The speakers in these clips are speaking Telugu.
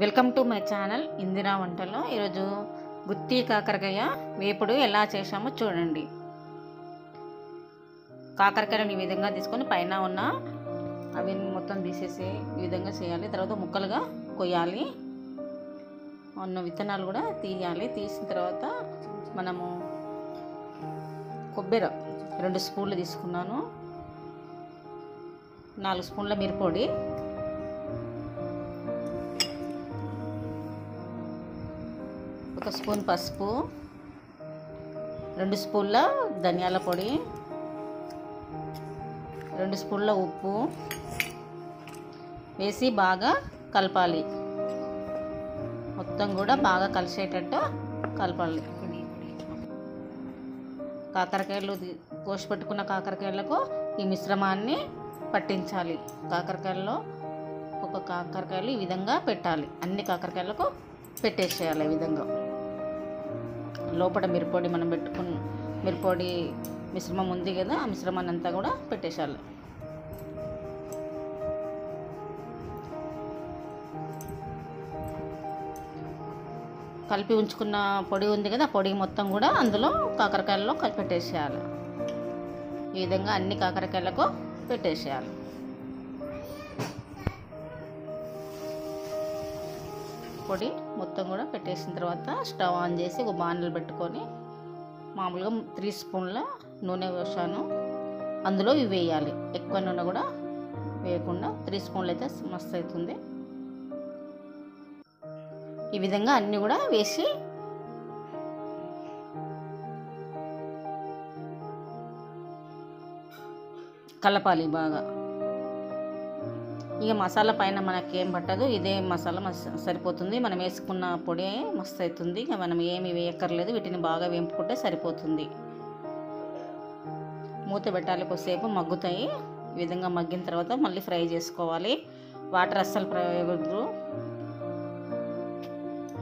Welcome to my channel Indira వంటల్లో. ఈరోజు గుత్తి కాకరకాయ వేపుడు ఎలా చేసామో చూడండి. కాకరకాయలను ఈ విధంగా తీసుకొని పైన ఉన్న అవి మొత్తం తీసేసి ఈ విధంగా చేయాలి. తర్వాత ముక్కలుగా కొయ్యాలి. ఉన్న విత్తనాలు కూడా తీయాలి. తీసిన తర్వాత మనము కొబ్బరి 2 స్పూన్లు తీసుకున్నాను, 4 స్పూన్ల మిరపొడి, ఒక స్పూన్ పసుపు, 2 స్పూన్ల ధనియాల పొడి, 2 స్పూన్ల ఉప్పు వేసి బాగా కలపాలి. మొత్తం కూడా బాగా కలిసేటట్టు కలపాలి. కాకరకాయలు కోసి పెట్టుకున్న కాకరకాయలకు ఈ మిశ్రమాన్ని పట్టించాలి. కాకరకాయల్లో ఒక కాకరకాయలు ఈ విధంగా పెట్టాలి. అన్ని కాకరకాయలకు పెట్టేసేయాలి. ఈ విధంగా లోపల మిరపొడి మనం పెట్టుకున్న మిరపొడి మిశ్రమం ఉంది కదా, ఆ మిశ్రమాన్ని అంతా కూడా పెట్టేసేయాలి. కలిపి ఉంచుకున్న పొడి ఉంది కదా, ఆ పొడి మొత్తం కూడా అందులో కాకరకాయల్లో పెట్టేసేయాలి. ఈ విధంగా అన్ని కాకరకాయలకు పెట్టేసేయాలి. పొడి మొత్తం కూడా పెట్టేసిన తర్వాత స్టవ్ ఆన్ చేసి ఒక బాణలు పెట్టుకొని మామూలుగా 3 స్పూన్ల నూనె వేసాను. అందులో ఇవి వేయాలి. ఎక్కువ నూనె కూడా వేయకుండా 3 స్పూన్లు అయితే మస్తు అవుతుంది. ఈ విధంగా అన్నీ కూడా వేసి కలపాలి బాగా. ఇక మసాలా పైన మనకేం పట్టదు, ఇదే మసాలా సరిపోతుంది. మనం వేసుకున్న పొడి మస్తు అవుతుంది. ఇక మనం ఏమి వేయక్కర్లేదు, వీటిని బాగా వేపుకుంటే సరిపోతుంది. మూత పెట్టాలి, కొద్దిసేపు మగ్గుతాయి. ఈ విధంగా మగ్గిన తర్వాత మళ్ళీ ఫ్రై చేసుకోవాలి. వాటర్ అస్సలు వేయకూడదు.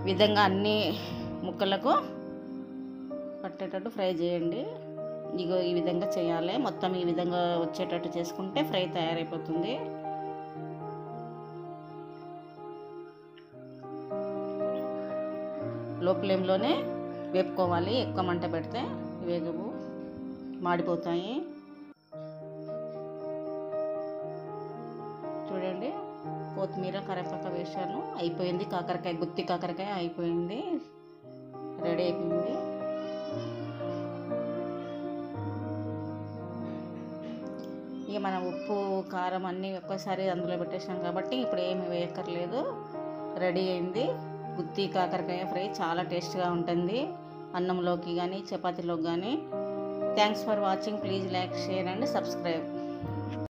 ఈ విధంగా అన్ని ముక్కలకు పట్టేటట్టు ఫ్రై చేయండి. ఇగో ఈ విధంగా చేయాలి. మొత్తం ఈ విధంగా వచ్చేటట్టు చేసుకుంటే ఫ్రై తయారైపోతుంది. లో ఫ్లేమ్లోనే వేపుకోవాలి. ఎక్కువ మంట పెడితే వేగవు, మాడిపోతాయి. చూడండి, కొత్తిమీర కరివేపాకు వేసాను. అయిపోయింది. కాకరకాయ గుత్తి కాకరకాయ అయిపోయింది, రెడీ అయిపోయింది. ఇక మనం ఉప్పు కారం అన్నీ ఒక్కసారి అందులో పెట్టేసాం కాబట్టి ఇప్పుడు ఏమి వేయక్కర్లేదు. రెడీ అయింది. గుత్తి కాకరకాయ ఫ్రై చాలా టేస్ట్గా ఉంటుంది, అన్నంలోకి కానీ చపాతీలోకి కానీ. Thanks for watching. Please like, share and subscribe.